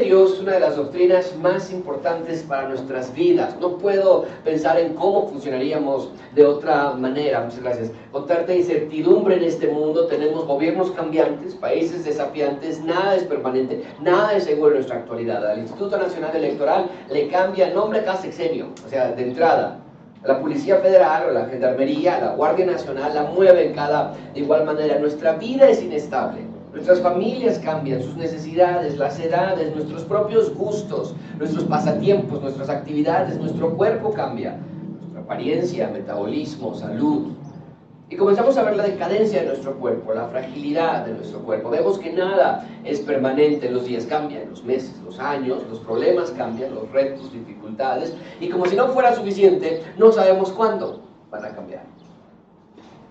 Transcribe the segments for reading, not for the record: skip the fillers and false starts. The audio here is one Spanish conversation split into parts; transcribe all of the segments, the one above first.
Dios es una de las doctrinas más importantes para nuestras vidas. No puedo pensar en cómo funcionaríamos de otra manera. Muchas gracias. Con tanta incertidumbre en este mundo, tenemos gobiernos cambiantes, países desafiantes, nada es permanente, nada es seguro en nuestra actualidad. Al Instituto Nacional Electoral le cambia nombre cada sexenio, o sea, de entrada. La Policía Federal o la Gendarmería, la Guardia Nacional la mueven de igual manera. Nuestra vida es inestable. Nuestras familias cambian, sus necesidades, las edades, nuestros propios gustos, nuestros pasatiempos, nuestras actividades, nuestro cuerpo cambia. Nuestra apariencia, metabolismo, salud. Y comenzamos a ver la decadencia de nuestro cuerpo, la fragilidad de nuestro cuerpo. Vemos que nada es permanente, los días cambian, los meses, los años, los problemas cambian, los retos, dificultades. Y como si no fuera suficiente, no sabemos cuándo van a cambiar.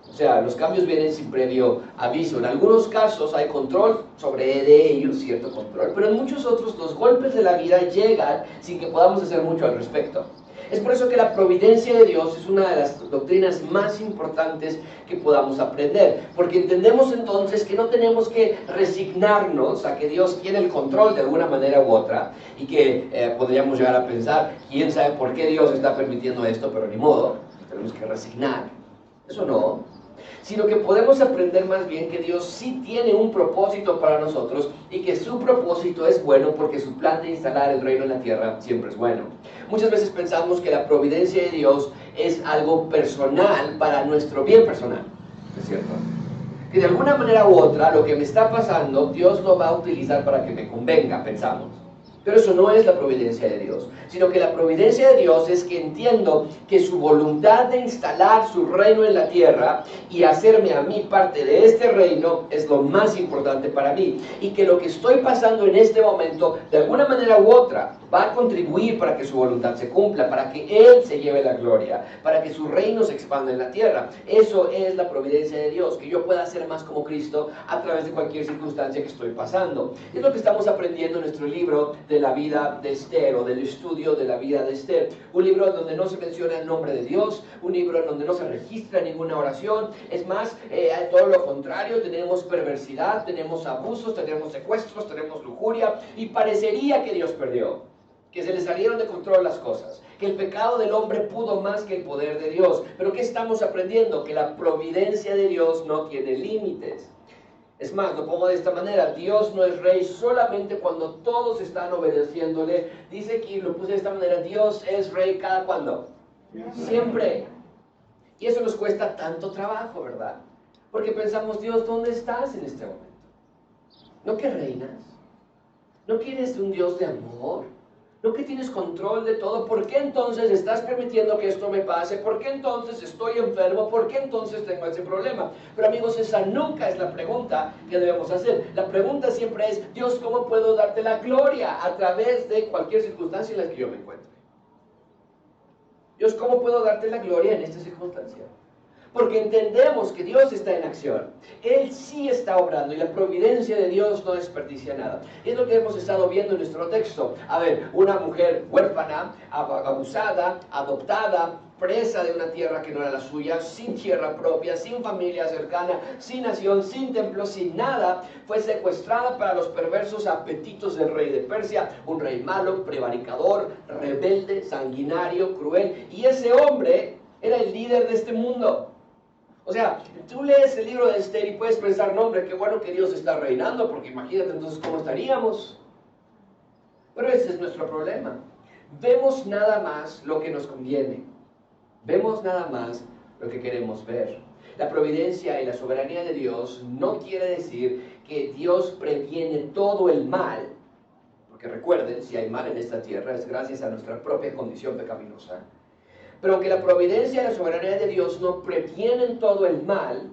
O sea, los cambios vienen sin previo aviso. En algunos casos hay control de ellos, cierto control. Pero en muchos otros los golpes de la vida llegan sin que podamos hacer mucho al respecto. Es por eso que la providencia de Dios es una de las doctrinas más importantes que podamos aprender, porque entendemos entonces que no tenemos que resignarnos a que Dios tiene el control de alguna manera u otra, y que podríamos llegar a pensar, quién sabe por qué Dios está permitiendo esto, pero ni modo, tenemos que resignar. Eso no, sino que podemos aprender más bien que Dios sí tiene un propósito para nosotros y que su propósito es bueno porque su plan de instalar el reino en la tierra siempre es bueno. Muchas veces pensamos que la providencia de Dios es algo personal para nuestro bien personal, ¿es cierto? Que de alguna manera u otra lo que me está pasando Dios lo va a utilizar para que me convenga, pensamos. Pero eso no es la providencia de Dios, sino que la providencia de Dios es que entiendo que su voluntad de instalar su reino en la tierra y hacerme a mí parte de este reino es lo más importante para mí. Y que lo que estoy pasando en este momento, de alguna manera u otra, va a contribuir para que su voluntad se cumpla, para que Él se lleve la gloria, para que su reino se expanda en la tierra. Eso es la providencia de Dios, que yo pueda ser más como Cristo a través de cualquier circunstancia que estoy pasando. Es lo que estamos aprendiendo en nuestro libro de la vida de Esther, o del estudio de la vida de Esther. Un libro donde no se menciona el nombre de Dios, un libro donde no se registra ninguna oración. Es más, todo lo contrario, tenemos perversidad, tenemos abusos, tenemos secuestros, tenemos lujuria, y parecería que Dios perdió, que se le salieron de control las cosas, que el pecado del hombre pudo más que el poder de Dios. Pero ¿qué estamos aprendiendo? Que la providencia de Dios no tiene límites. Es más, lo pongo de esta manera: Dios no es rey solamente cuando todos están obedeciéndole. Dice que, lo puse de esta manera, Dios es rey cada cuando, siempre. Y eso nos cuesta tanto trabajo, ¿verdad? Porque pensamos, Dios, ¿dónde estás en este momento? ¿No que reinas? ¿No que eres un Dios de amor? ¿No que tienes control de todo? ¿Por qué entonces estás permitiendo que esto me pase? ¿Por qué entonces estoy enfermo? ¿Por qué entonces tengo ese problema? Pero amigos, esa nunca es la pregunta que debemos hacer. La pregunta siempre es: Dios, ¿cómo puedo darte la gloria a través de cualquier circunstancia en la que yo me encuentre? Dios, ¿cómo puedo darte la gloria en esta circunstancia? Porque entendemos que Dios está en acción. Él sí está obrando y la providencia de Dios no desperdicia nada. Y es lo que hemos estado viendo en nuestro texto. A ver, una mujer huérfana, abusada, adoptada, presa de una tierra que no era la suya, sin tierra propia, sin familia cercana, sin nación, sin templo, sin nada, fue secuestrada para los perversos apetitos del rey de Persia, un rey malo, prevaricador, rebelde, sanguinario, cruel. Y ese hombre era el líder de este mundo. O sea, tú lees el libro de Esther y puedes pensar, no hombre, qué bueno que Dios está reinando, porque imagínate entonces cómo estaríamos. Pero ese es nuestro problema. Vemos nada más lo que nos conviene. Vemos nada más lo que queremos ver. La providencia y la soberanía de Dios no quiere decir que Dios previene todo el mal. Porque recuerden, si hay mal en esta tierra es gracias a nuestra propia condición pecaminosa. Pero que la providencia y la soberanía de Dios no previenen todo el mal,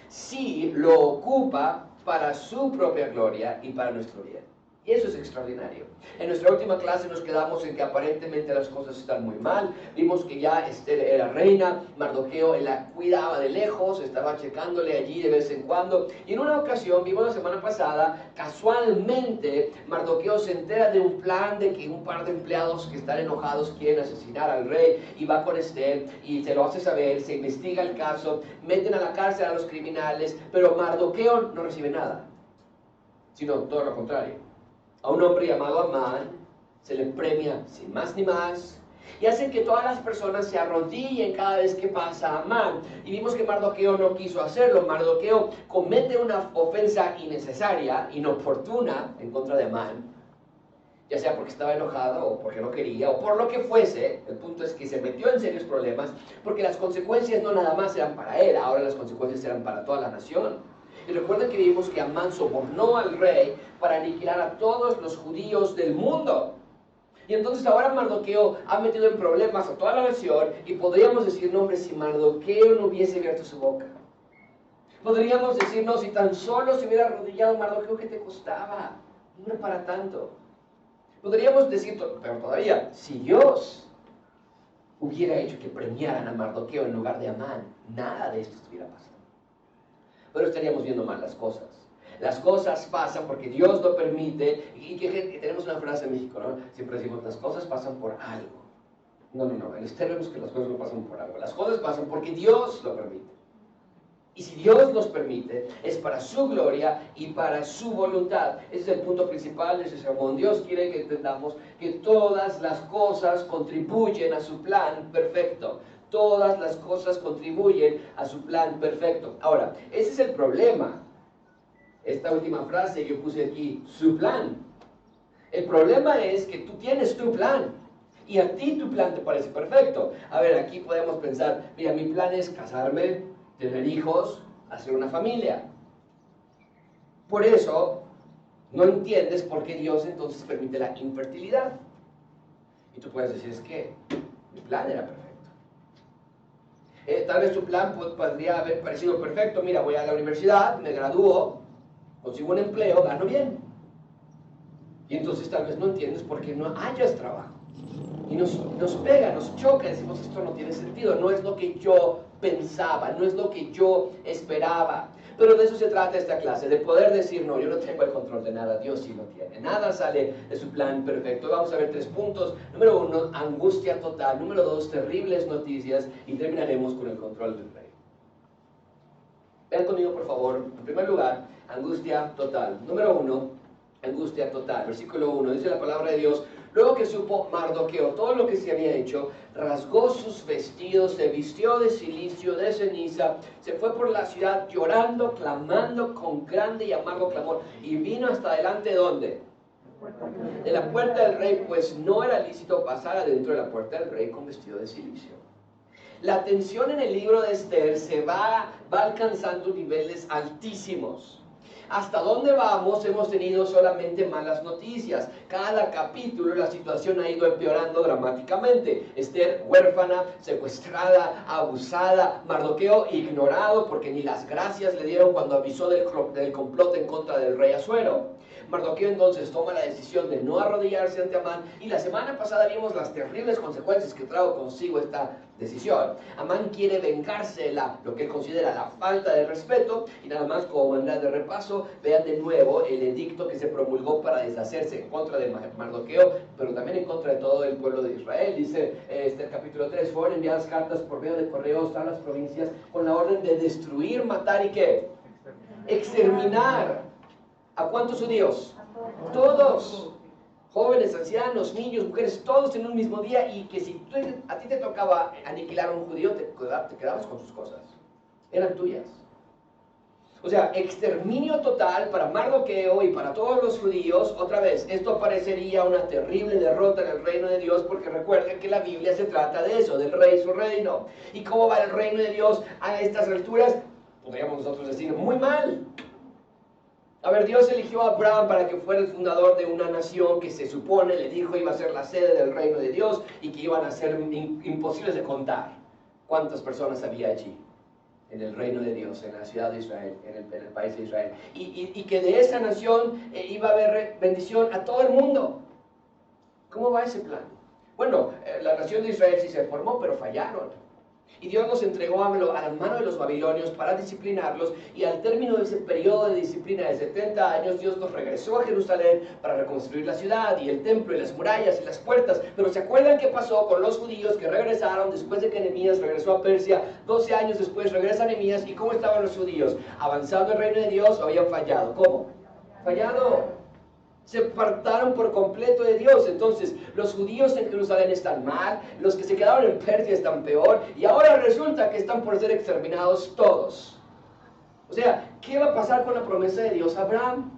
sí lo ocupa para su propia gloria y para nuestro bien. Y eso es extraordinario. En nuestra última clase nos quedamos en que aparentemente las cosas están muy mal. Vimos que ya Esther era reina, Mardoqueo la cuidaba de lejos, estaba checándole allí de vez en cuando. Y en una ocasión, vimos la semana pasada, casualmente Mardoqueo se entera de un plan de que un par de empleados que están enojados quieren asesinar al rey, y va con Esther y se lo hace saber, se investiga el caso, meten a la cárcel a los criminales, pero Mardoqueo no recibe nada, sino todo lo contrario. A un hombre llamado Amán se le premia sin más ni más y hacen que todas las personas se arrodillen cada vez que pasa Amán. Y vimos que Mardoqueo no quiso hacerlo. Mardoqueo comete una ofensa innecesaria, inoportuna en contra de Amán, ya sea porque estaba enojado o porque no quería o por lo que fuese. El punto es que se metió en serios problemas porque las consecuencias no nada más eran para él, ahora las consecuencias eran para toda la nación. Y recuerden que vimos que Amán sobornó al rey para aniquilar a todos los judíos del mundo. Y entonces ahora Mardoqueo ha metido en problemas a toda la nación y podríamos decir, no hombre, si Mardoqueo no hubiese abierto su boca. Podríamos decir, no, si tan solo se hubiera arrodillado Mardoqueo, ¿qué te costaba? No era para tanto. Podríamos decir, pero todavía, si Dios hubiera hecho que premiaran a Mardoqueo en lugar de Amán, nada de esto estuviera pasando. Pero estaríamos viendo mal las cosas. Las cosas pasan porque Dios lo permite. Y que tenemos una frase en México, ¿no? Siempre decimos, las cosas pasan por algo. No, en este vemos que las cosas no pasan por algo. Las cosas pasan porque Dios lo permite. Y si Dios nos permite, es para su gloria y para su voluntad. Ese es el punto principal de ese sermón. Dios quiere que entendamos que todas las cosas contribuyen a su plan perfecto. Todas las cosas contribuyen a su plan perfecto. Ahora, ese es el problema. Esta última frase yo puse aquí, su plan. El problema es que tú tienes tu plan. Y a ti tu plan te parece perfecto. A ver, aquí podemos pensar, mira, mi plan es casarme, tener hijos, hacer una familia. Por eso, no entiendes por qué Dios entonces permite la infertilidad. Y tú puedes decir, es que mi plan era perfecto. Tal vez tu plan podría haber parecido perfecto. Mira, voy a la universidad, me gradúo, consigo un empleo, gano bien. Y entonces tal vez no entiendes por qué no hayas trabajo. Y nos pega, nos choca, decimos, esto no tiene sentido, no es lo que yo pensaba, no es lo que yo esperaba. Pero de eso se trata esta clase, de poder decir, no, yo no tengo el control de nada, Dios sí lo tiene. Nada sale de su plan perfecto. Vamos a ver 3 puntos. Número 1, angustia total. Número 2, terribles noticias. Y terminaremos con el control del rey. Vean conmigo, por favor. En primer lugar, angustia total. Número 1, angustia total. Versículo 1, dice la palabra de Dios: luego que supo Mardoqueo todo lo que se había hecho, rasgó sus vestidos, se vistió de cilicio, de ceniza, se fue por la ciudad llorando, clamando con grande y amargo clamor, y vino hasta delante, ¿dónde? De la puerta del rey, pues no era lícito pasar adentro de la puerta del rey con vestido de cilicio. La tensión en el libro de Esther se va alcanzando niveles altísimos. ¿Hasta dónde vamos? Hemos tenido solamente malas noticias. Cada capítulo la situación ha ido empeorando dramáticamente. Esther huérfana, secuestrada, abusada. Mardoqueo ignorado porque ni las gracias le dieron cuando avisó del complot en contra del rey Asuero. Mardoqueo entonces toma la decisión de no arrodillarse ante Amán, y la semana pasada vimos las terribles consecuencias que trajo consigo esta decisión. Amán quiere vengarse de lo que él considera la falta de respeto, y nada más como manera de repaso, vean de nuevo el edicto que se promulgó para deshacerse en contra de Mardoqueo, pero también en contra de todo el pueblo de Israel. Dice el capítulo 3, fueron enviadas cartas por medio de correos a las provincias con la orden de destruir, matar y ¿qué? Exterminar. ¿A cuántos judíos? Todos. Jóvenes, ancianos, niños, mujeres, todos en un mismo día, y que si a ti te tocaba aniquilar a un judío, te quedabas con sus cosas. Eran tuyas. O sea, exterminio total para Mardoqueo y para todos los judíos. Otra vez, esto parecería una terrible derrota en el reino de Dios, porque recuerden que la Biblia se trata de eso, del rey y su reino. ¿Y cómo va el reino de Dios a estas alturas? Podríamos nosotros decir, muy mal. A ver, Dios eligió a Abraham para que fuera el fundador de una nación que se supone, le dijo, iba a ser la sede del reino de Dios, y que iban a ser imposibles de contar cuántas personas había allí, en el reino de Dios, en la ciudad de Israel, en el país de Israel. Y que de esa nación iba a haber bendición a todo el mundo. ¿Cómo va ese plan? Bueno, la nación de Israel sí se formó, pero fallaron. Y Dios nos entregó a las manos de los babilonios para disciplinarlos, y al término de ese periodo de disciplina de 70 años, Dios nos regresó a Jerusalén para reconstruir la ciudad y el templo y las murallas y las puertas. Pero ¿se acuerdan qué pasó con los judíos que regresaron después de que Nehemías regresó a Persia? 12 años después regresa Nehemías, ¿y cómo estaban los judíos? ¿Avanzando el reino de Dios o habían fallado? ¿Cómo? Fallado. Se apartaron por completo de Dios. Entonces, los judíos en Jerusalén están mal, los que se quedaron en Persia están peor, y ahora resulta que están por ser exterminados todos. O sea, ¿qué va a pasar con la promesa de Dios a Abraham?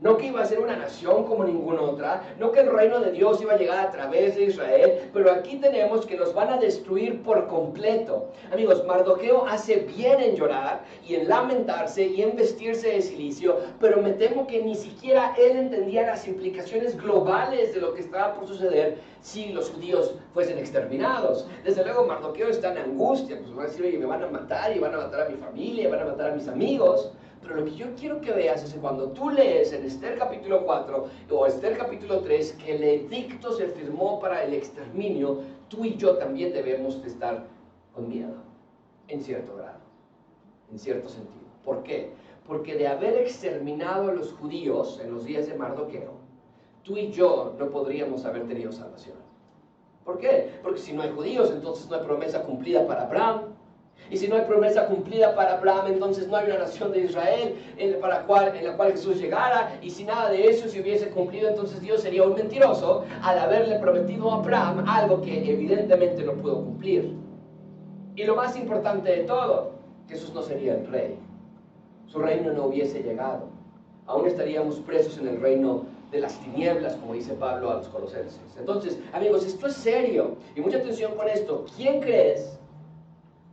No que iba a ser una nación como ninguna otra, no que el reino de Dios iba a llegar a través de Israel, pero aquí tenemos que los van a destruir por completo. Amigos, Mardoqueo hace bien en llorar y en lamentarse y en vestirse de cilicio, pero me temo que ni siquiera él entendía las implicaciones globales de lo que estaba por suceder si los judíos fuesen exterminados. Desde luego Mardoqueo está en angustia, pues va a decir, oye, me van a matar y van a matar a mi familia, y van a matar a mis amigos. Pero lo que yo quiero que veas es que cuando tú lees en Esther capítulo 4 o Esther capítulo 3 que el edicto se firmó para el exterminio, tú y yo también debemos de estar con miedo, en cierto grado, en cierto sentido. ¿Por qué? Porque de haber exterminado a los judíos en los días de Mardoqueo, tú y yo no podríamos haber tenido salvación. ¿Por qué? Porque si no hay judíos, entonces no hay promesa cumplida para Abraham. Y si no hay promesa cumplida para Abraham, entonces no hay una nación de Israel en la cual Jesús llegara. Y si nada de eso se hubiese cumplido, entonces Dios sería un mentiroso al haberle prometido a Abraham algo que evidentemente no pudo cumplir. Y lo más importante de todo, Jesús no sería el rey. Su reino no hubiese llegado. Aún estaríamos presos en el reino de las tinieblas, como dice Pablo a los colosenses. Entonces, amigos, esto es serio. Y mucha atención con esto. ¿Quién crees?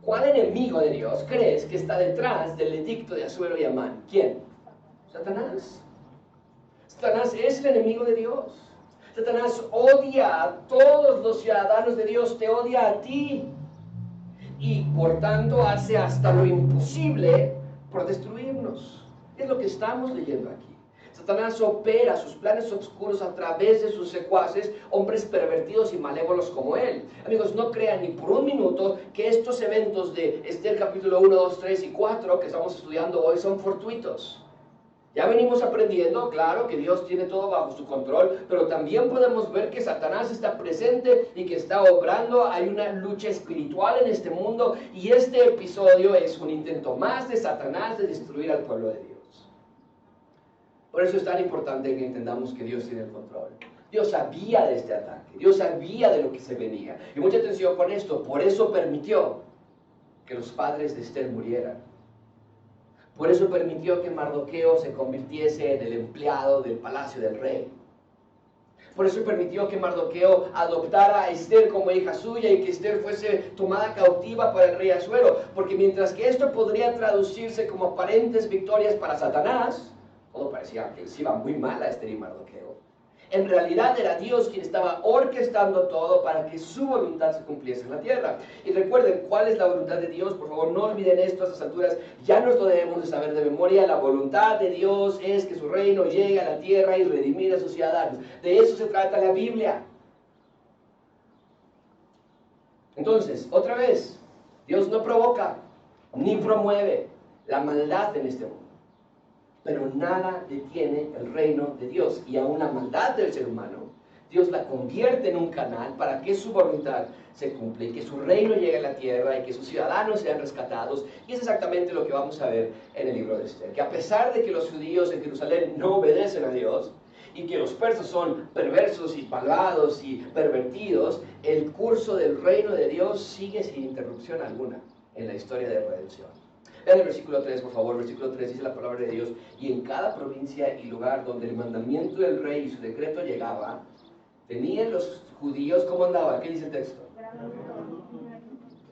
¿Cuál enemigo de Dios crees que está detrás del edicto de Asuero y Amán? ¿Quién? Satanás. Satanás es el enemigo de Dios. Satanás odia a todos los ciudadanos de Dios, te odia a ti. Y por tanto hace hasta lo imposible por destruirnos. Es lo que estamos leyendo aquí. Satanás opera sus planes oscuros a través de sus secuaces, hombres pervertidos y malévolos como él. Amigos, no crean ni por un minuto que estos eventos de Esther capítulo 1, 2, 3 y 4 que estamos estudiando hoy son fortuitos. Ya venimos aprendiendo, claro, que Dios tiene todo bajo su control, pero también podemos ver que Satanás está presente y que está obrando. Hay una lucha espiritual en este mundo y este episodio es un intento más de Satanás de destruir al pueblo de Dios. Por eso es tan importante que entendamos que Dios tiene el control. Dios sabía de este ataque, Dios sabía de lo que se venía. Y mucha atención con esto, por eso permitió que los padres de Esther murieran. Por eso permitió que Mardoqueo se convirtiese en el empleado del palacio del rey. Por eso permitió que Mardoqueo adoptara a Esther como hija suya y que Esther fuese tomada cautiva para el rey Asuero. Porque mientras que esto podría traducirse como aparentes victorias para Satanás, todo parecía que les iba muy mal a Esther y Mardoqueo. En realidad era Dios quien estaba orquestando todo para que su voluntad se cumpliese en la tierra. Y recuerden, ¿cuál es la voluntad de Dios? Por favor, no olviden esto a estas alturas. Ya nos lo debemos de saber de memoria. La voluntad de Dios es que su reino llegue a la tierra y redimir a sus ciudadanos. De eso se trata la Biblia. Entonces, otra vez, Dios no provoca ni promueve la maldad en este mundo. Pero nada detiene el reino de Dios. Y aún la maldad del ser humano, Dios la convierte en un canal para que su voluntad se cumpla y que su reino llegue a la tierra y que sus ciudadanos sean rescatados. Y es exactamente lo que vamos a ver en el libro de Esther. Que a pesar de que los judíos en Jerusalén no obedecen a Dios y que los persas son perversos y malvados y pervertidos, el curso del reino de Dios sigue sin interrupción alguna en la historia de redención. Vean el versículo 3, por favor. Versículo 3 dice la palabra de Dios: y en cada provincia y lugar donde el mandamiento del rey y su decreto llegaba, tenían los judíos, ¿cómo andaba? ¿Qué dice el texto?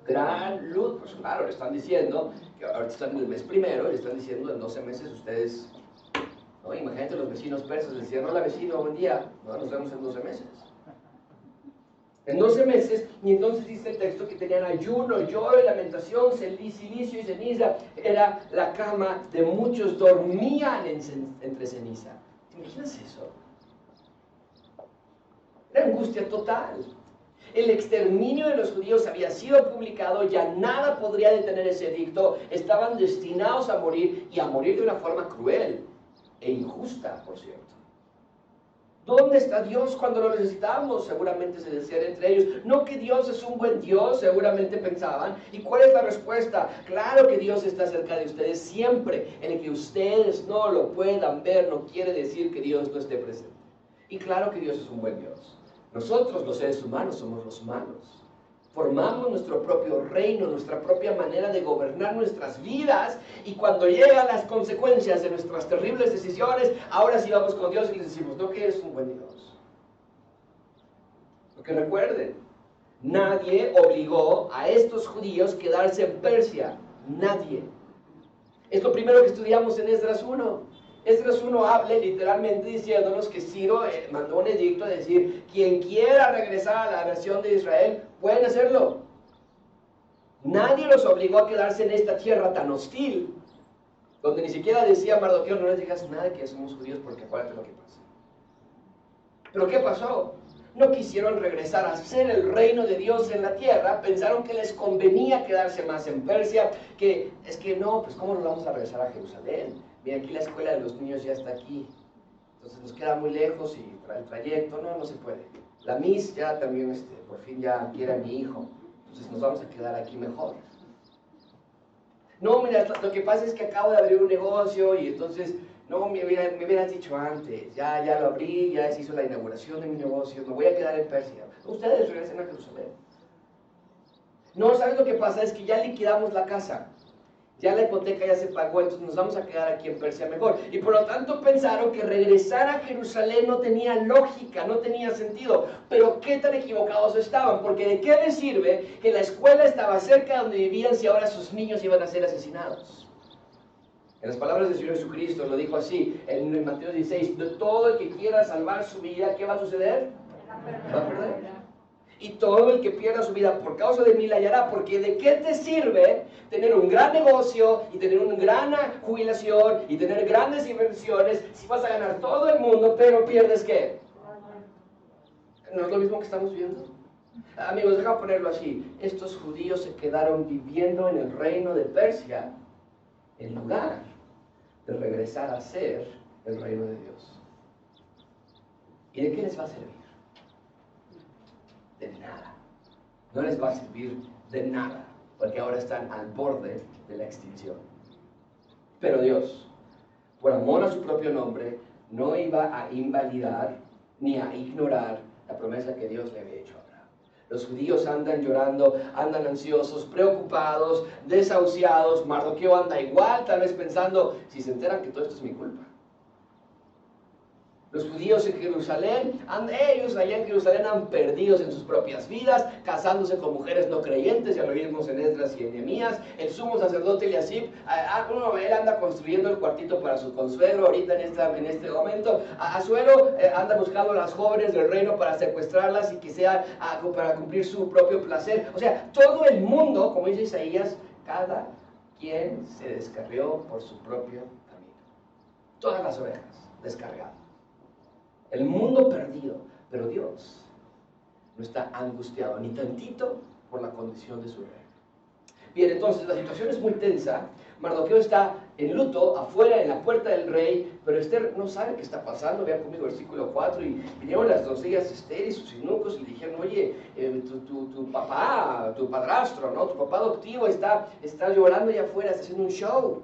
Gran luz. Pues claro, le están diciendo que ahorita están en el mes primero, le están diciendo en 12 meses ustedes, ¿no? Imagínate los vecinos persas, le decían: hola vecino, buen día, no, nos vemos en 12 meses. En 12 meses, y entonces dice el texto que tenían ayuno, lloro y lamentación, silicio y ceniza. Era la cama de muchos, dormían entre ceniza. ¿Te imaginas eso? Era angustia total. El exterminio de los judíos había sido publicado, ya nada podría detener ese edicto. Estaban destinados a morir, y a morir de una forma cruel e injusta, por cierto. ¿Dónde está Dios cuando lo necesitamos? Seguramente se decían entre ellos. No que Dios es un buen Dios, seguramente pensaban. ¿Y cuál es la respuesta? Claro que Dios está cerca de ustedes siempre. El que ustedes no lo puedan ver no quiere decir que Dios no esté presente. Y claro que Dios es un buen Dios. Nosotros, los seres humanos, somos los malos. Formamos nuestro propio reino, nuestra propia manera de gobernar nuestras vidas, y cuando llegan las consecuencias de nuestras terribles decisiones, ahora sí vamos con Dios y le decimos, no que eres un buen Dios. Porque recuerden, nadie obligó a estos judíos a quedarse en Persia, nadie. Es lo primero que estudiamos en Esdras 1. Esdras 1 habla literalmente diciéndonos que Ciro mandó un edicto a decir, quien quiera regresar a la nación de Israel, pueden hacerlo. Nadie los obligó a quedarse en esta tierra tan hostil, donde ni siquiera decía Mardoqueo, no les digas nada que somos judíos porque acuérdate lo que pasa. Pero ¿qué pasó? No quisieron regresar a ser el reino de Dios en la tierra, pensaron que les convenía quedarse más en Persia, que es que no, pues ¿cómo nos vamos a regresar a Jerusalén? Mira, aquí la escuela de los niños ya está aquí, entonces nos queda muy lejos y para el trayecto, no se puede. La Miss ya también, por fin ya quiere a mi hijo, entonces nos vamos a quedar aquí mejor. No, mira, lo que pasa es que acabo de abrir un negocio y entonces, no, me hubieras dicho antes, ya lo abrí, ya se hizo la inauguración de mi negocio, me voy a quedar en Persia. Ustedes regresen a Jerusalén. No, ¿sabes lo que pasa? Es que ya liquidamos la casa. Ya la hipoteca ya se pagó, entonces nos vamos a quedar aquí en Persia mejor. Y por lo tanto pensaron que regresar a Jerusalén no tenía lógica, no tenía sentido. Pero qué tan equivocados estaban, porque ¿de qué les sirve que la escuela estaba cerca de donde vivían si ahora sus niños iban a ser asesinados? En las palabras del Señor Jesucristo lo dijo así, en Mateo 16, de todo el que quiera salvar su vida, ¿qué va a suceder? Va a perder. Y todo el que pierda su vida por causa de mí la hallará, porque ¿de qué te sirve tener un gran negocio y tener una gran jubilación y tener grandes inversiones si vas a ganar todo el mundo, pero pierdes qué? ¿No es lo mismo que estamos viendo? Amigos, déjame ponerlo así. Estos judíos se quedaron viviendo en el reino de Persia en lugar de regresar a ser el reino de Dios. ¿Y de qué les va a servir? De nada. No les va a servir de nada, porque ahora están al borde de la extinción. Pero Dios, por amor a su propio nombre, no iba a invalidar ni a ignorar la promesa que Dios le había hecho a Abraham. Los judíos andan llorando, andan ansiosos, preocupados, desahuciados. Mardoqueo anda igual, tal vez pensando, si se enteran que todo esto es mi culpa. Los judíos en Jerusalén, ellos allá en Jerusalén han perdidos en sus propias vidas, casándose con mujeres no creyentes, ya lo vimos en Esdras y en Nehemías. El sumo sacerdote Eliasib, él anda construyendo el cuartito para su consuelo ahorita en este momento. Azuero anda buscando a las jóvenes del reino para secuestrarlas y que sea para cumplir su propio placer. O sea, todo el mundo, como dice Isaías, cada quien se descarrió por su propio camino. Todas las ovejas descargadas. El mundo perdido, pero Dios no está angustiado ni tantito por la condición de su rey. Bien, entonces la situación es muy tensa. Mardoqueo está en luto afuera en la puerta del rey, pero Esther no sabe qué está pasando. Vean conmigo el versículo 4, y vinieron las doncellas Esther y sus eunucos y le dijeron, oye, tu papá, tu padrastro, ¿no? Tu papá adoptivo está llorando allá afuera, está haciendo un show.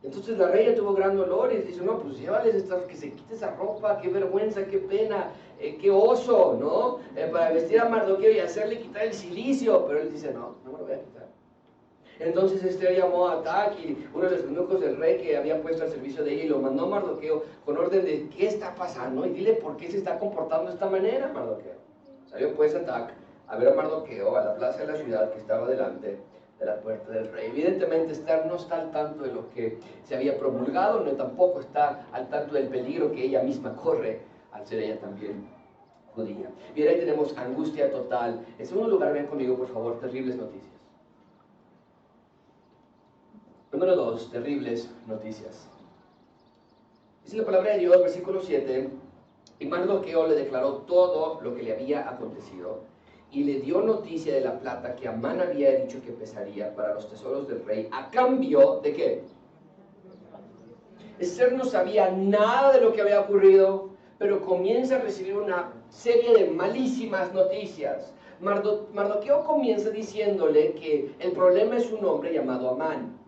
Entonces la reina tuvo gran dolor y dice, no, pues llévales que se quite esa ropa, qué vergüenza, qué pena, qué oso, ¿no? Para vestir a Mardoqueo y hacerle quitar el cilicio. Pero él dice, no me lo voy a quitar. Entonces Esther llamó a Atac, y uno de los eunucos del rey que había puesto al servicio de ella, y lo mandó a Mardoqueo con orden de, ¿qué está pasando? Y dile por qué se está comportando de esta manera, Mardoqueo. Salió pues Atac a ver a Mardoqueo a la plaza de la ciudad que estaba delante de la puerta del rey. Evidentemente Esther no está al tanto de lo que se había promulgado, no tampoco está al tanto del peligro que ella misma corre al ser ella también judía. Bien, ahí tenemos angustia total. En segundo lugar, ven conmigo por favor, terribles noticias. Número 2, terribles noticias. Dice la palabra de Dios, versículo 7, y Mardoqueo le declaró todo lo que le había acontecido, y le dio noticia de la plata que Amán había dicho que pesaría para los tesoros del rey, a cambio de ¿qué? Esther no sabía nada de lo que había ocurrido, pero comienza a recibir una serie de malísimas noticias. Mardoqueo comienza diciéndole que el problema es un hombre llamado Amán,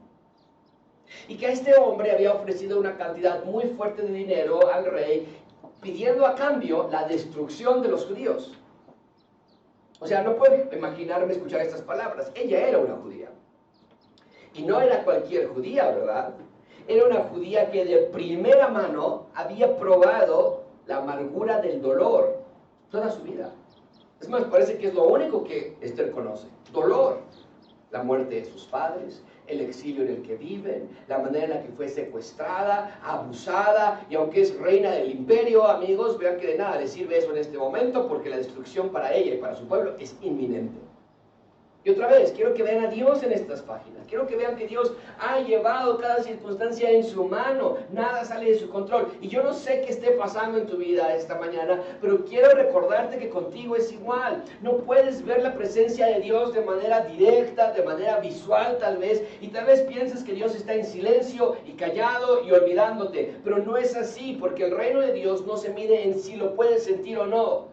y que a este hombre había ofrecido una cantidad muy fuerte de dinero al rey, pidiendo a cambio la destrucción de los judíos. O sea, no puedo imaginarme escuchar estas palabras. Ella era una judía. Y no era cualquier judía, ¿verdad? Era una judía que de primera mano había probado la amargura del dolor toda su vida. Es más, parece que es lo único que Esther conoce. Dolor. La muerte de sus padres, el exilio en el que viven, la manera en la que fue secuestrada, abusada, y aunque es reina del imperio, amigos, vean que de nada le sirve eso en este momento, porque la destrucción para ella y para su pueblo es inminente. Y otra vez, quiero que vean a Dios en estas páginas. Quiero que vean que Dios ha llevado cada circunstancia en su mano. Nada sale de su control. Y yo no sé qué esté pasando en tu vida esta mañana, pero quiero recordarte que contigo es igual. No puedes ver la presencia de Dios de manera directa, de manera visual tal vez, y tal vez pienses que Dios está en silencio y callado y olvidándote. Pero no es así, porque el reino de Dios no se mide en si lo puedes sentir o no.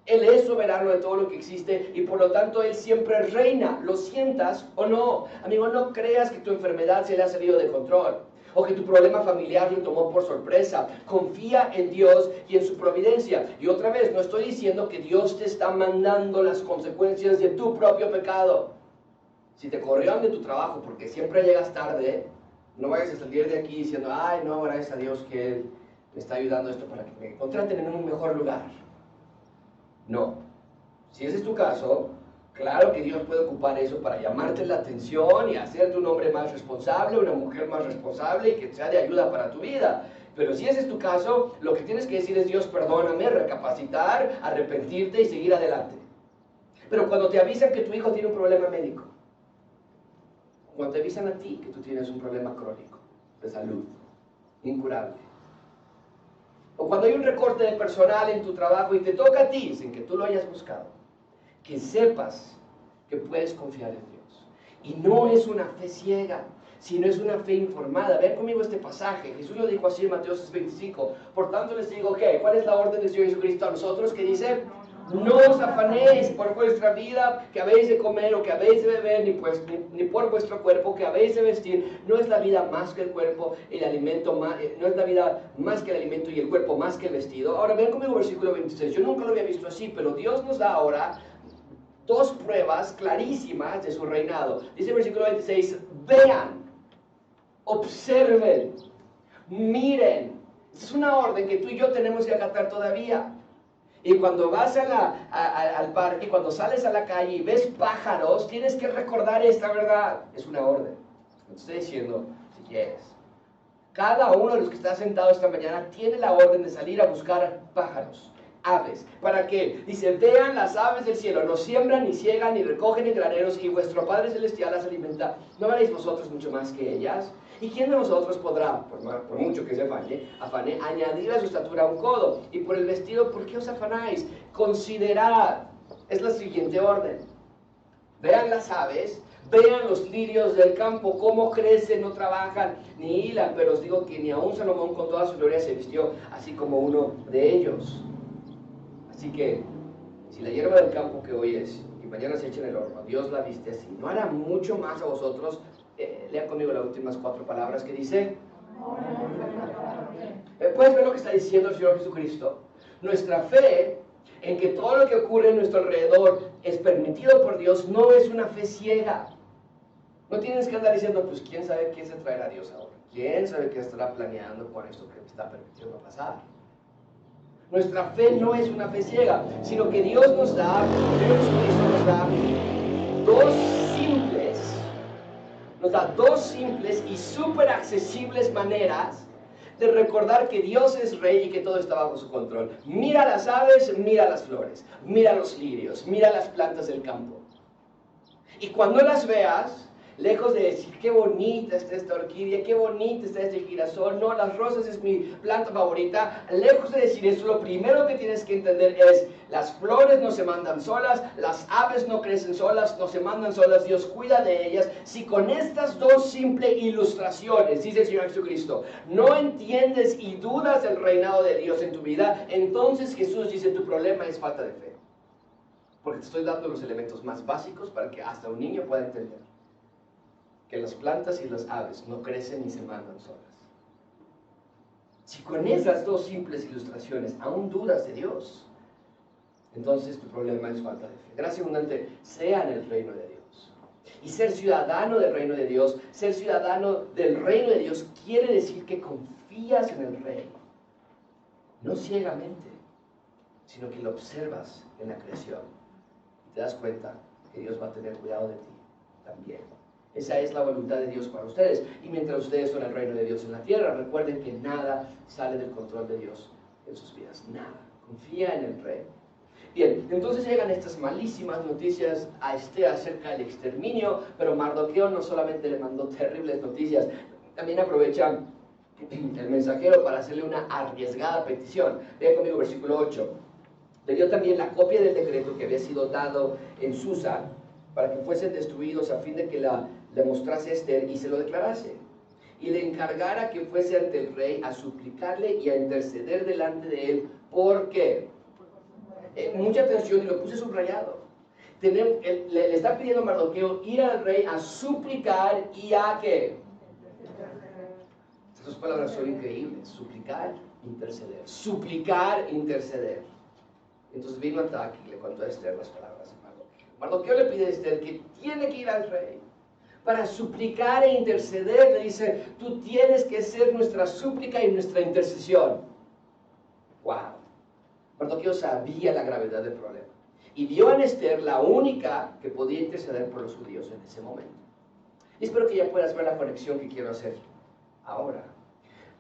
Él es soberano de todo lo que existe y por lo tanto Él siempre reina, lo sientas o no. Amigo, no creas que tu enfermedad se le ha salido de control o que tu problema familiar lo tomó por sorpresa. Confía en Dios y en su providencia. Y otra vez, no estoy diciendo que Dios te está mandando las consecuencias de tu propio pecado. Si te corrieron de tu trabajo porque siempre llegas tarde, no vayas a salir de aquí diciendo, ay, no, gracias a Dios que Él me está ayudando esto para que me contraten en un mejor lugar. No, si ese es tu caso, claro que Dios puede ocupar eso para llamarte la atención y hacerte un hombre más responsable, una mujer más responsable y que sea de ayuda para tu vida. Pero si ese es tu caso, lo que tienes que decir es, Dios, perdóname, recapacitar, arrepentirte y seguir adelante. Pero cuando te avisan que tu hijo tiene un problema médico, cuando te avisan a ti que tú tienes un problema crónico de salud, incurable, o cuando hay un recorte de personal en tu trabajo y te toca a ti, sin que tú lo hayas buscado, que sepas que puedes confiar en Dios. Y no es una fe ciega, sino es una fe informada. Vean conmigo este pasaje. Jesús lo dijo así en Mateo 6:25. Por tanto les digo, ¿cuál es la orden del Señor Jesucristo a nosotros? Que dice, no os afanéis por vuestra vida, que habéis de comer o que habéis de beber, ni por vuestro cuerpo, que habéis de vestir. No es la vida más que el cuerpo, el alimento más, no es la vida más que el alimento y el cuerpo más que el vestido. Ahora vean conmigo versículo 26. Yo nunca lo había visto así, pero Dios nos da ahora dos pruebas clarísimas de su reinado. Dice el versículo 26, vean, observen, miren. Es una orden que tú y yo tenemos que acatar todavía. Y cuando vas al parque, cuando sales a la calle y ves pájaros, tienes que recordar esta verdad. Es una orden. No te estoy diciendo si quieres. Cada uno de los que está sentado esta mañana tiene la orden de salir a buscar pájaros, aves. ¿Para qué? Dice, vean las aves del cielo, no siembran, ni ciegan, ni recogen en graneros, y vuestro Padre Celestial las alimenta. ¿No haréis vosotros mucho más que ellas? ¿Y quién de nosotros podrá, por mucho que se afane, añadir a su estatura un codo? Y por el vestido, ¿por qué os afanáis? Considerad, es la siguiente orden. Vean las aves, vean los lirios del campo, cómo crecen, no trabajan, ni hilan, pero os digo que ni aun Salomón con toda su gloria se vistió así como uno de ellos. Así que, si la hierba del campo que hoy es, y mañana se echa en el horno, Dios la viste así, ¿no hará mucho más a vosotros? Lean conmigo las últimas 4 palabras que dice. ¿Puedes ver lo que está diciendo el Señor Jesucristo? Nuestra fe en que todo lo que ocurre en nuestro alrededor es permitido por Dios no es una fe ciega. No tienes que andar diciendo, pues quién sabe quién se traerá a Dios ahora, quién sabe qué estará planeando con esto que está permitiendo pasar. Nuestra fe no es una fe ciega, sino que Dios nos da, Dios Jesucristo nos da dos simples y súper accesibles maneras de recordar que Dios es rey y que todo está bajo su control. Mira las aves, mira las flores, mira los lirios, mira las plantas del campo. Y cuando las veas, lejos de decir qué bonita está esta orquídea, qué bonita está este girasol, no, las rosas es mi planta favorita, lejos de decir eso, lo primero que tienes que entender es, las flores no se mandan solas, las aves no crecen solas, no se mandan solas, Dios cuida de ellas. Si con estas dos simples ilustraciones, dice el Señor Jesucristo, no entiendes y dudas del reinado de Dios en tu vida, entonces Jesús dice, tu problema es falta de fe. Porque te estoy dando los elementos más básicos para que hasta un niño pueda entender que las plantas y las aves no crecen ni se mandan solas. Si con esas dos simples ilustraciones aún dudas de Dios, entonces tu problema es falta de fe. Gracia abundante sea en el reino de Dios. Y ser ciudadano del reino de Dios, ser ciudadano del reino de Dios quiere decir que confías en el Rey. No ciegamente, sino que lo observas en la creación. Y te das cuenta que Dios va a tener cuidado de ti también. Esa es la voluntad de Dios para ustedes. Y mientras ustedes son el reino de Dios en la tierra, recuerden que nada sale del control de Dios en sus vidas. Nada. Confía en el Rey. Bien, entonces llegan estas malísimas noticias a Esther acerca del exterminio, pero Mardoqueo no solamente le mandó terribles noticias, también aprovecha el mensajero para hacerle una arriesgada petición. Vean conmigo versículo 8. Le dio también la copia del decreto que había sido dado en Susa para que fuesen destruidos a fin de que le mostrase a Esther y se lo declarase. Y le encargara que fuese ante el rey a suplicarle y a interceder delante de él. ¿Por qué? Mucha atención, y lo puse subrayado. Le está pidiendo a Mardoqueo ir al rey a suplicar y a ¿qué? Esas palabras son increíbles. Suplicar, interceder. Suplicar, interceder. Entonces vino Atac y le contó a Esther las palabras de Mardoqueo. Mardoqueo le pide a Esther que tiene que ir al rey para suplicar e interceder. Le dice, tú tienes que ser nuestra súplica y nuestra intercesión. ¡Wow! Mardoqueo sabía la gravedad del problema y vio en Esther la única que podía interceder por los judíos en ese momento. Y espero que ya puedas ver la conexión que quiero hacer ahora.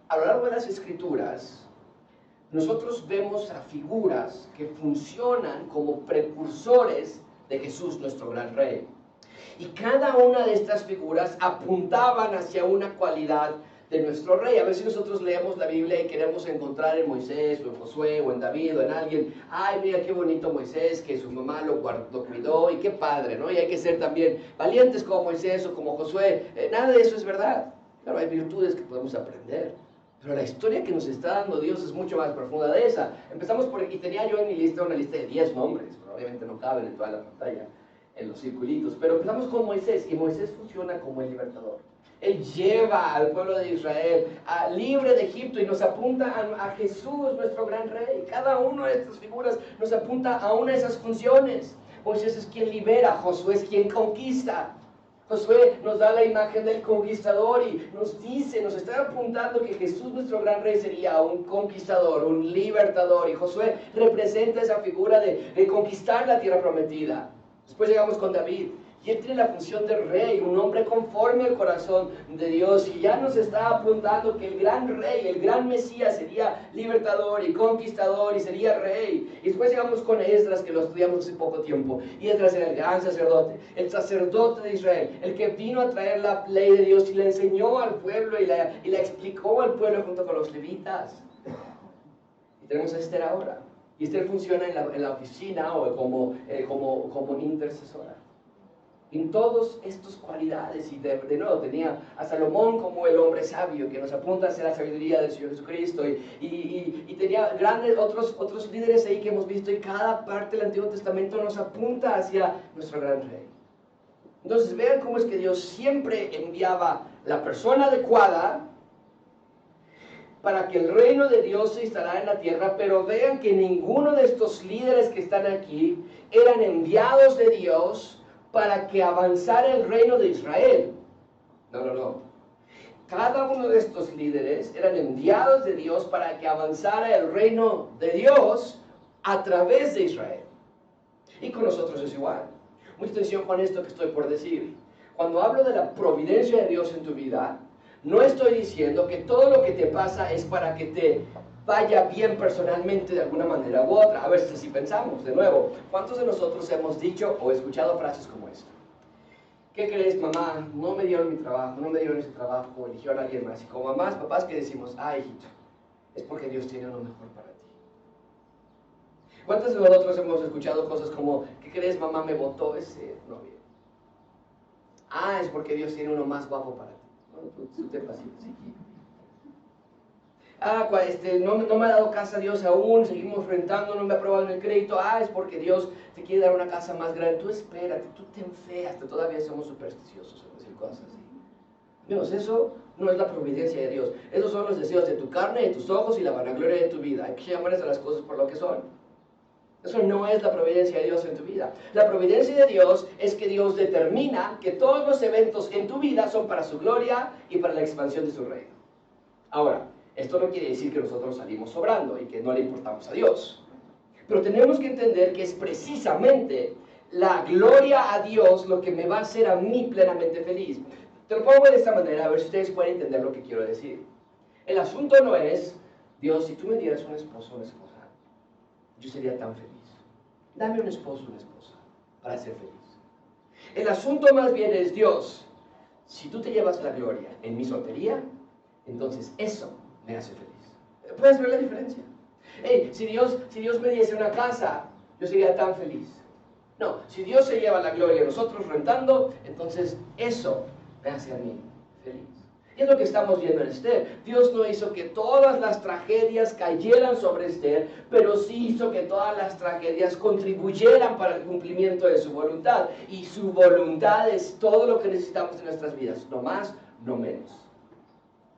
A lo largo de las Escrituras, nosotros vemos a figuras que funcionan como precursores de Jesús, nuestro gran Rey. Y cada una de estas figuras apuntaban hacia una cualidad de nuestro Rey. A veces nosotros leemos la Biblia y queremos encontrar en Moisés, o en Josué, o en David, o en alguien, ay, mira qué bonito Moisés, que su mamá lo cuidó, y qué padre, ¿no? Y hay que ser también valientes como Moisés o como Josué. Nada de eso es verdad. Claro, hay virtudes que podemos aprender. Pero la historia que nos está dando Dios es mucho más profunda de esa. Empezamos por, y tenía yo en mi lista una lista de 10 nombres, pero obviamente no caben en toda la pantalla, en los circulitos. Pero empezamos con Moisés, y Moisés funciona como el libertador. Él lleva al pueblo de Israel libre de Egipto y nos apunta a Jesús, nuestro gran Rey. Cada una de estas figuras nos apunta a una de esas funciones. Moisés es quien libera, Josué es quien conquista. Josué nos da la imagen del conquistador y nos dice, nos está apuntando que Jesús, nuestro gran Rey, sería un conquistador, un libertador. Y Josué representa esa figura de conquistar la tierra prometida. Después llegamos con David. Y él tiene la función de rey, un hombre conforme al corazón de Dios. Y ya nos está apuntando que el gran rey, el gran Mesías sería libertador y conquistador y sería rey. Y después llegamos con Esdras, que lo estudiamos hace poco tiempo. Y Esdras era el gran sacerdote, el sacerdote de Israel, el que vino a traer la ley de Dios y la enseñó al pueblo y la explicó al pueblo junto con los levitas. Y tenemos a Esther ahora. Y Esther funciona en la oficina o como intercesora. En todas estas cualidades, y de nuevo tenía a Salomón como el hombre sabio que nos apunta hacia la sabiduría del Señor Jesucristo, y tenía grandes otros líderes ahí que hemos visto, y cada parte del Antiguo Testamento nos apunta hacia nuestro gran Rey. Entonces vean cómo es que Dios siempre enviaba la persona adecuada para que el reino de Dios se instalara en la tierra, pero vean que ninguno de estos líderes que están aquí eran enviados de Dios para que avanzara el reino de Israel. No. Cada uno de estos líderes eran enviados de Dios para que avanzara el reino de Dios a través de Israel. Y con nosotros es igual. Mucha atención con esto que estoy por decir. Cuando hablo de la providencia de Dios en tu vida, no estoy diciendo que todo lo que te pasa es para que te vaya bien personalmente de alguna manera u otra. A ver si pensamos, de nuevo, ¿cuántos de nosotros hemos dicho o escuchado frases como esta? ¿qué crees, mamá? No me dieron mi trabajo, no me dieron ese trabajo, eligieron a alguien más. Y como mamás, papás, ¿qué decimos? Ay, hijito, es porque Dios tiene uno mejor para ti. ¿Cuántos de nosotros hemos escuchado cosas como, ¿qué crees, mamá? Me votó ese novio. Ah, es porque Dios tiene uno más guapo para ti. ¿No? Tú te pasas así. Ah, no me ha dado casa Dios aún, seguimos rentando, no me ha aprobado el crédito. Ah, es porque Dios te quiere dar una casa más grande. Tú espérate, tú ten fe, hasta todavía somos supersticiosos en decir cosas así. Amigos, eso no es la providencia de Dios. Esos son los deseos de tu carne, de tus ojos y la vanagloria de tu vida. Hay que llamarles a las cosas por lo que son. Eso no es la providencia de Dios en tu vida. La providencia de Dios es que Dios determina que todos los eventos en tu vida son para su gloria y para la expansión de su reino. Ahora, esto no quiere decir que nosotros salimos sobrando y que no le importamos a Dios. Pero tenemos que entender que es precisamente la gloria a Dios lo que me va a hacer a mí plenamente feliz. Te lo pongo de esta manera, a ver si ustedes pueden entender lo que quiero decir. El asunto no es, Dios, si tú me dieras un esposo o una esposa, yo sería tan feliz. Dame un esposo o una esposa para ser feliz. El asunto más bien es, Dios, si tú te llevas la gloria en mi soltería, entonces eso me hace feliz. ¿Puedes ver la diferencia? Hey, si Dios me diese una casa, yo sería tan feliz. No, si Dios se lleva la gloria, nosotros rentando, entonces eso me hace a mí feliz. Y es lo que estamos viendo en Esther. Dios no hizo que todas las tragedias cayeran sobre Esther, pero sí hizo que todas las tragedias contribuyeran para el cumplimiento de su voluntad. Y su voluntad es todo lo que necesitamos en nuestras vidas, no más, no menos.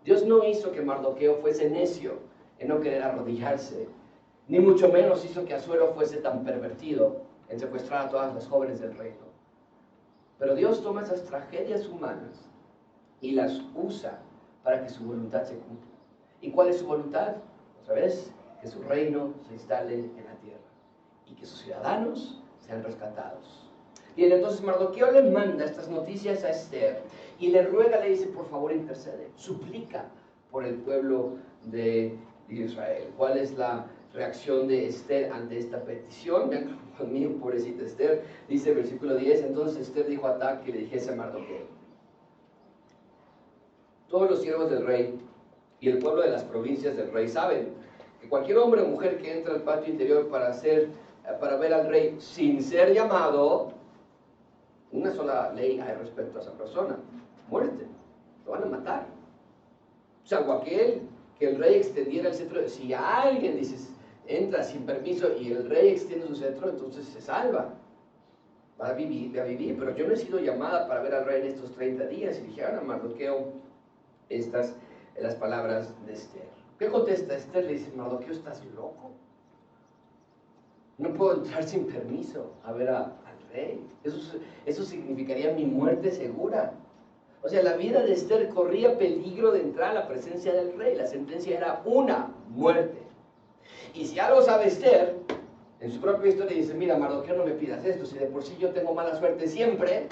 Dios no hizo que Mardoqueo fuese necio en no querer arrodillarse, ni mucho menos hizo que Asuero fuese tan pervertido en secuestrar a todas las jóvenes del reino. Pero Dios toma esas tragedias humanas y las usa para que su voluntad se cumpla. ¿Y cuál es su voluntad? Otra vez, que su reino se instale en la tierra y que sus ciudadanos sean rescatados. Bien, entonces Mardoqueo le manda estas noticias a Esther y le ruega, le dice, por favor intercede, suplica por el pueblo de Israel. ¿Cuál es la reacción de Esther ante esta petición? Vean conmigo, pobrecita Esther, dice el versículo 10, entonces Esther dijo a Atac que le dijese a Mardoqueo, todos los siervos del rey y el pueblo de las provincias del rey saben que cualquier hombre o mujer que entra al patio interior para ver al rey sin ser llamado, una sola ley hay respecto a esa persona: muerte, lo van a matar. O sea, o aquel que el rey extendiera el cetro, si alguien dices entra sin permiso y el rey extiende su cetro, entonces se salva, va a vivir, pero yo no he sido llamada para ver al rey en estos 30 días. Y dijeron a Mardoqueo las palabras de Esther. ¿Qué contesta Esther? Le dice, Mardoqueo, ¿estás loco? No puedo entrar sin permiso a ver al rey. Eso significaría mi muerte segura. O sea, la vida de Esther corría peligro de entrar a la presencia del rey. La sentencia era una muerte. Y si algo sabe Esther, en su propia historia dice, mira, Mardoqueo, no me pidas esto, si de por sí yo tengo mala suerte siempre,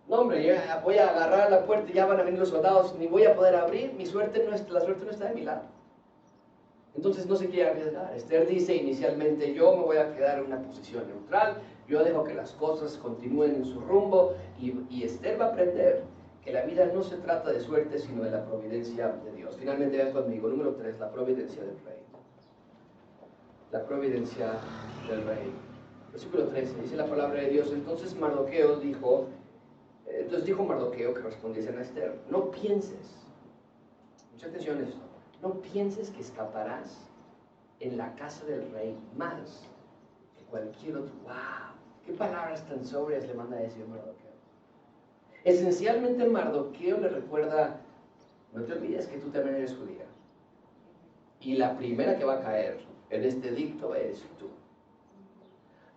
no hombre, yo voy a agarrar la puerta y ya van a venir los soldados, ni voy a poder abrir, la suerte no está de mi lado. Entonces no se quiere arriesgar. Esther dice inicialmente, yo me voy a quedar en una posición neutral, yo dejo que las cosas continúen en su rumbo, y Esther va a aprender que la vida no se trata de suerte, sino de la providencia de Dios. Finalmente, vean conmigo, número 3, la providencia del rey. La providencia del rey. Versículo 13, dice la palabra de Dios, entonces dijo Mardoqueo que respondiesen a Esther, no pienses, mucha atención a esto, no pienses que escaparás en la casa del rey más que cualquier otro. ¡Wow! ¿Qué palabras tan sobrias le manda a decir Mardoqueo? Esencialmente Mardoqueo le recuerda, no te olvides que tú también eres judía, y la primera que va a caer en este edicto eres tú.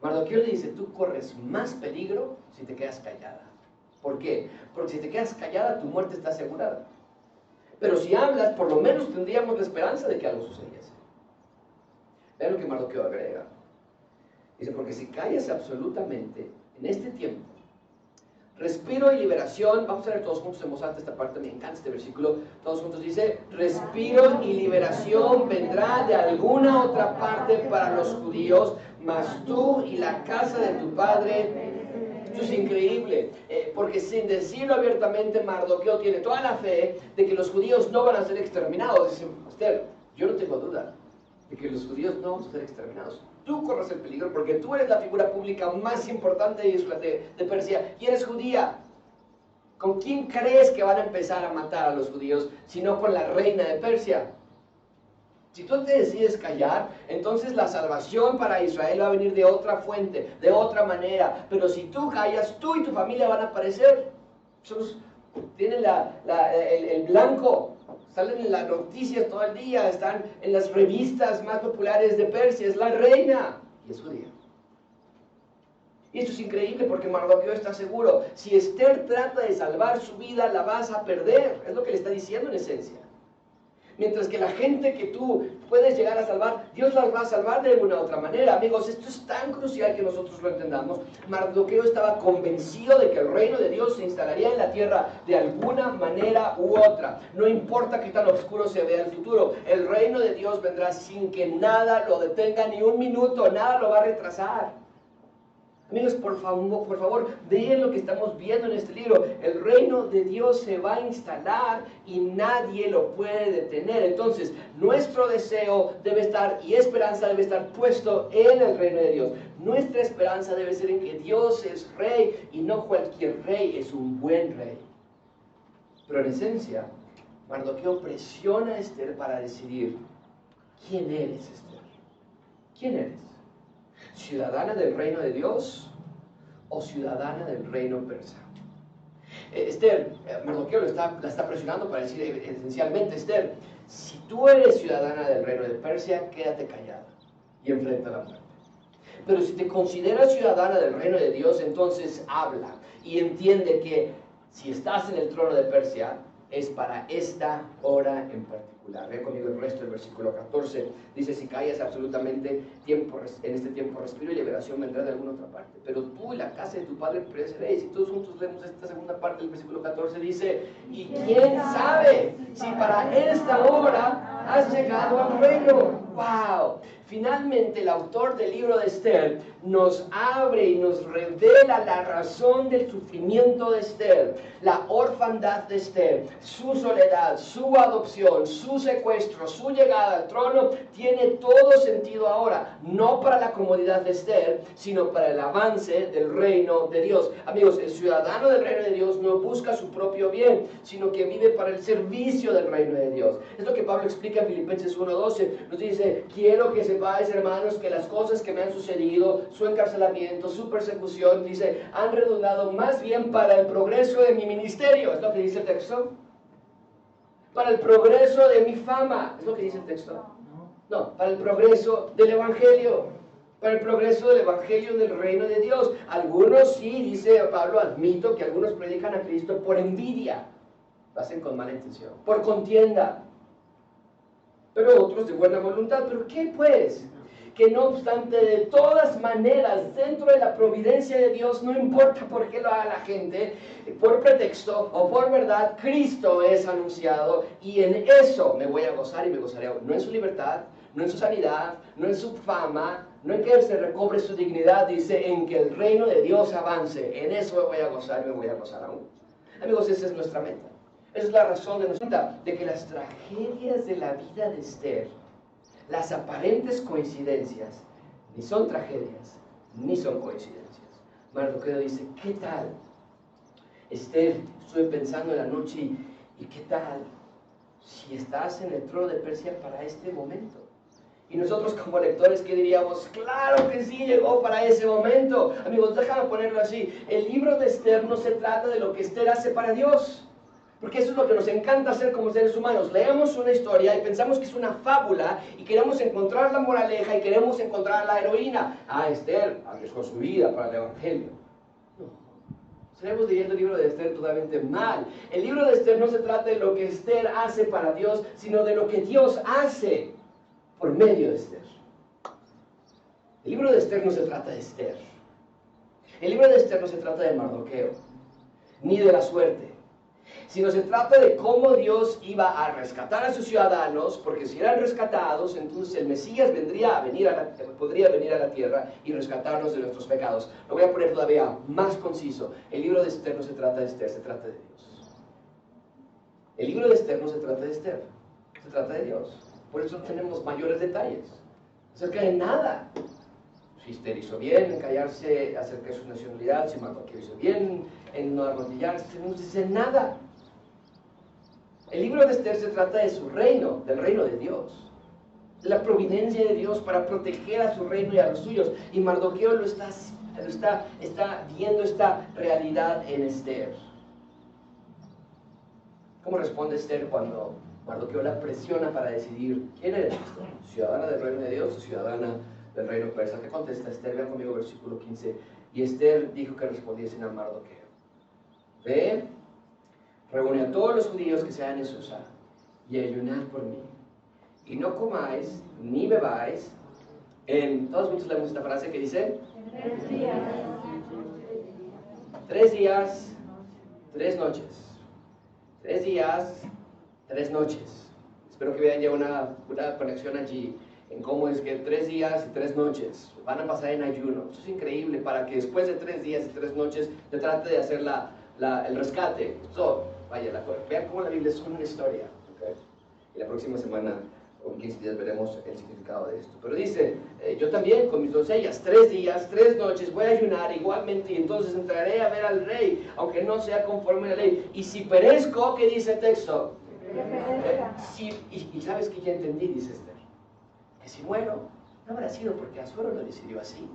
Mardoqueo le dice, tú corres más peligro si te quedas callada. ¿Por qué? Porque si te quedas callada, tu muerte está asegurada. Pero si hablas, por lo menos tendríamos la esperanza de que algo sucediese. Vean lo que Mardoqueo agrega. Dice, porque si callas absolutamente en este tiempo, respiro y liberación, vamos a ver todos juntos en voz alta esta parte, me encanta este versículo, todos juntos dice, respiro y liberación vendrá de alguna otra parte para los judíos, mas tú y la casa de tu padre Esto es increíble, porque sin decirlo abiertamente, Mardoqueo tiene toda la fe de que los judíos no van a ser exterminados. Dice, Esther, yo no tengo duda de que los judíos no van a ser exterminados. Tú corres el peligro porque tú eres la figura pública más importante de Persia y eres judía. ¿Con quién crees que van a empezar a matar a los judíos si no con la reina de Persia? Si tú te decides callar, entonces la salvación para Israel va a venir de otra fuente, de otra manera. Pero si tú callas, tú y tu familia van a aparecer. Tienen el blanco, salen en las noticias todo el día, están en las revistas más populares de Persia, es la reina y es judía. Y esto es increíble porque Mardoqueo está seguro, si Esther trata de salvar su vida, la vas a perder, es lo que le está diciendo en esencia. Mientras que la gente que tú puedes llegar a salvar, Dios las va a salvar de alguna otra manera. Amigos, esto es tan crucial que nosotros lo entendamos. Mardoqueo estaba convencido de que el reino de Dios se instalaría en la tierra de alguna manera u otra. No importa qué tan oscuro se vea el futuro, el reino de Dios vendrá sin que nada lo detenga, ni un minuto, nada lo va a retrasar. Amigos, por favor, vean lo que estamos viendo en este libro. El reino de Dios se va a instalar y nadie lo puede detener. Entonces, nuestro deseo debe estar y esperanza debe estar puesto en el reino de Dios. Nuestra esperanza debe ser en que Dios es rey y no cualquier rey, es un buen rey. Pero en esencia, Mardoqueo presiona a Esther para decidir, ¿quién eres, Esther? ¿Quién eres? ¿Ciudadana del reino de Dios o ciudadana del reino persa? Esther, Mardoqueo la está presionando para decir esencialmente, Esther, si tú eres ciudadana del reino de Persia, quédate callada y enfrenta la muerte. Pero si te consideras ciudadana del reino de Dios, entonces habla y entiende que si estás en el trono de Persia, es para esta hora en particular. Ve conmigo el resto del versículo 14. Dice, si callas absolutamente, en este tiempo respiro y liberación vendrá de alguna otra parte. Pero tú y la casa de tu padre pereceréis. Y todos juntos leemos esta segunda parte del versículo 14. Dice, y quién sabe si para esta hora has llegado al reino. ¡Wow! Finalmente el autor del libro de Esther nos abre y nos revela la razón del sufrimiento de Esther, la orfandad de Esther, su soledad, su adopción, su secuestro, su llegada al trono, tiene todo sentido ahora, no para la comodidad de Esther, sino para el avance del reino de Dios. Amigos, el ciudadano del reino de Dios no busca su propio bien, sino que vive para el servicio del reino de Dios. Es lo que Pablo explica en Filipenses 1:12, nos dice, quiero que sepáis, hermanos, que las cosas que me han sucedido, su encarcelamiento, su persecución, dice, han redundado más bien para el progreso de mi ministerio. ¿Es lo que dice el texto? Para el progreso de mi fama. ¿Es lo que dice el texto? No, para el progreso del evangelio. Para el progreso del evangelio del reino de Dios. Algunos sí, dice Pablo, admito que algunos predican a Cristo por envidia. Lo hacen con mala intención. Por contienda. Pero otros de buena voluntad. ¿Pero qué pues? Que no obstante, de todas maneras, dentro de la providencia de Dios, no importa por qué lo haga la gente, por pretexto o por verdad, Cristo es anunciado y en eso me voy a gozar y me gozaré. No en su libertad, no en su sanidad, no en su fama, no en que se recobre su dignidad, dice, en que el reino de Dios avance. En eso me voy a gozar y me voy a gozar aún. Amigos, esa es nuestra meta. Esa es la razón de nuestra meta, de que las tragedias de la vida de Esther, las aparentes coincidencias, ni son tragedias, ni son coincidencias. Mardoqueo dice, ¿qué tal? Esther, estuve pensando en la noche y ¿qué tal si estás en el trono de Persia para este momento? Y nosotros como lectores, ¿qué diríamos? ¡Claro que sí, llegó para ese momento! Amigos, déjame ponerlo así. El libro de Esther no se trata de lo que Esther hace para Dios. Porque eso es lo que nos encanta hacer como seres humanos. Leemos una historia y pensamos que es una fábula y queremos encontrar la moraleja y queremos encontrar la heroína. Ah, Esther arriesgó su vida para el evangelio. No, estaremos leyendo el libro de Esther totalmente mal. El libro de Esther no se trata de lo que Esther hace para Dios, sino de lo que Dios hace por medio de Esther. El libro de Esther no se trata de Esther. El libro de Esther no se trata de Mardoqueo, ni de la suerte. sino se trata de cómo Dios iba a rescatar a sus ciudadanos, porque si eran rescatados, entonces el Mesías podría venir a la tierra y rescatarnos de nuestros pecados. Lo voy a poner todavía más conciso. El libro de Esther no se trata de Esther, se trata de Dios. El libro de Esther no se trata de Esther, se trata de Dios. Por eso no tenemos mayores detalles acerca de nada. Si Esther hizo bien en callarse acerca de su nacionalidad, si Mardoqueo hizo bien en no arrodillarse, no se dice nada. El libro de Esther se trata de su reino, del reino de Dios, de la providencia de Dios para proteger a su reino y a los suyos. Y Mardoqueo está viendo esta realidad en Esther. ¿Cómo responde Esther cuando Mardoqueo la presiona para decidir quién eres? ¿Ciudadana del reino de Dios o ciudadana del reino persa? ¿Qué contesta Esther? Vean conmigo versículo 15. Y Esther dijo que respondiesen a Mardoqueo: ve, reúne a todos los judíos que sean en Susa y ayunad por mí. Y no comáis ni bebáis. Todos juntos leemos esta frase que dice: 3 días. 3 días, 3 noches. 3 días, 3 noches. Espero que vean ya una conexión allí en cómo es que 3 días y 3 noches van a pasar en ayuno. Eso es increíble, para que después de 3 días y 3 noches te trate de hacer el rescate. Vean cómo la Biblia es una historia. ¿Okay? Y la próxima semana, o en 15 días, veremos el significado de esto. Pero dice, yo también con mis doncellas, 3 días, 3 noches, voy a ayunar igualmente, y entonces entraré a ver al rey, aunque no sea conforme a la ley. Y si perezco, ¿qué dice el texto? Y sabes que ya entendí, dice Esther, que si muero, no habrá sido porque Asuero lo decidió así,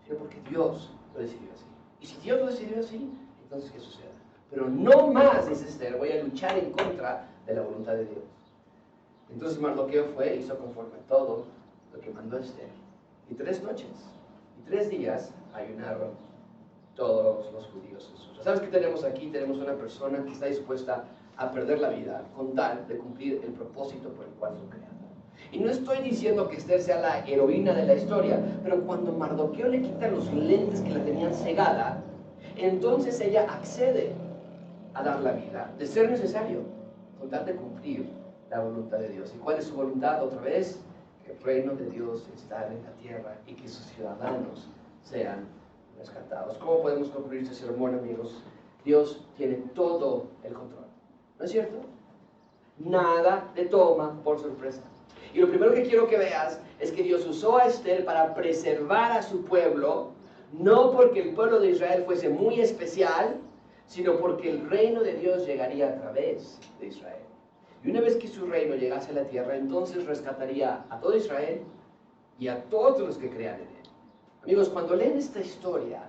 sino porque Dios lo decidió así. Y si Dios lo decidió así, entonces ¿qué suceda? Pero no más, dice Esther, voy a luchar en contra de la voluntad de Dios. Entonces Mardoqueo fue, hizo conforme a todo lo que mandó Esther. Y 3 noches y 3 días ayunaron todos los judíos en Susa. ¿Sabes qué tenemos aquí? Tenemos una persona que está dispuesta a perder la vida con tal de cumplir el propósito por el cual fue creada. Y no estoy diciendo que Esther sea la heroína de la historia, pero cuando Mardoqueo le quita los lentes que la tenían cegada, entonces ella accede a dar la vida, de ser necesario, con tal de cumplir la voluntad de Dios. ¿Y cuál es su voluntad? Otra vez, que el reino de Dios está en la tierra y que sus ciudadanos sean rescatados. ¿Cómo podemos concluir este sermón, amigos? Dios tiene todo el control, ¿no es cierto? Nada le toma por sorpresa. Y lo primero que quiero que veas es que Dios usó a Esther para preservar a su pueblo, no porque el pueblo de Israel fuese muy especial, sino porque el reino de Dios llegaría a través de Israel. Y una vez que su reino llegase a la tierra, entonces rescataría a todo Israel y a todos los que crean en él. Amigos, cuando leen esta historia,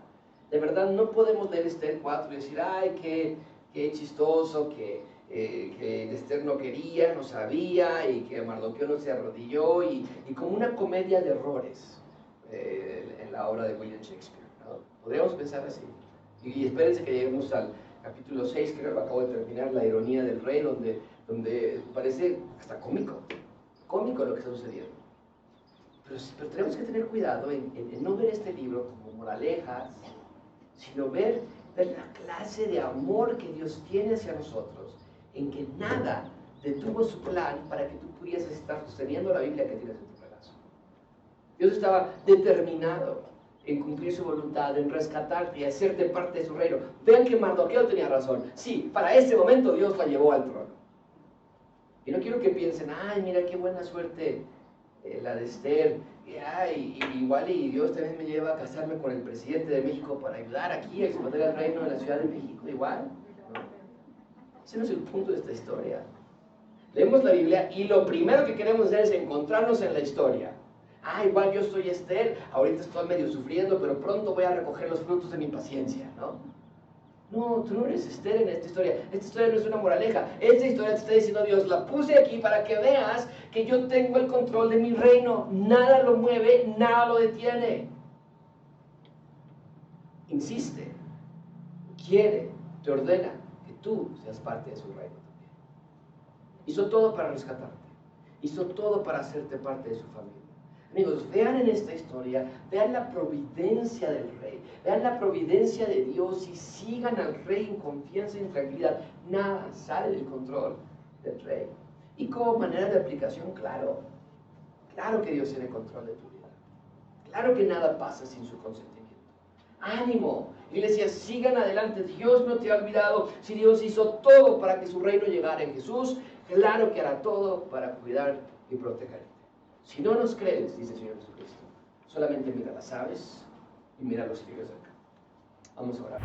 de verdad no podemos leer Esther 4 y decir, ay, qué chistoso, que Esther no quería, no sabía, y que Mardoqueo no se arrodilló, y como una comedia de errores en la obra de William Shakespeare, ¿no? Podríamos pensar así. Y espérense que lleguemos al capítulo 6, que acabo de terminar, la ironía del rey, donde parece hasta cómico lo que está sucediendo. Pero tenemos que tener cuidado en no ver este libro como moralejas, sino ver la clase de amor que Dios tiene hacia nosotros, en que nada detuvo su plan para que tú pudieras estar sosteniendo la Biblia que tienes en tu regazo. Dios estaba determinado en cumplir su voluntad, en rescatarte y hacerte parte de su reino. Vean que Mardoqueo tenía razón. Sí, para ese momento Dios la llevó al trono. Y no quiero que piensen, ay, mira qué buena suerte la de Esther, igual y Dios también me lleva a casarme con el presidente de México para ayudar aquí a expandir el reino de la Ciudad de México, igual. No. Ese no es el punto de esta historia. Leemos la Biblia y lo primero que queremos hacer es encontrarnos en la historia. Igual yo soy Esther, ahorita estoy medio sufriendo, pero pronto voy a recoger los frutos de mi paciencia, ¿no? No, tú no eres Esther en esta historia. Esta historia no es una moraleja. Esta historia te está diciendo Dios, la puse aquí para que veas que yo tengo el control de mi reino. Nada lo mueve, nada lo detiene. Insiste, quiere, te ordena que tú seas parte de su reino también. Hizo todo para rescatarte. Hizo todo para hacerte parte de su familia. Amigos, vean en esta historia, vean la providencia del rey, vean la providencia de Dios y sigan al rey en confianza y en tranquilidad. Nada sale del control del rey. Y como manera de aplicación, claro que Dios tiene control de tu vida. Claro que nada pasa sin su consentimiento. ¡Ánimo! Iglesia, sigan adelante. Dios no te ha olvidado. Si Dios hizo todo para que su reino llegara en Jesús, claro que hará todo para cuidar y protegerte. Si no nos crees, dice el Señor Jesucristo, solamente mira las aves y mira los figos de acá. Vamos a orar.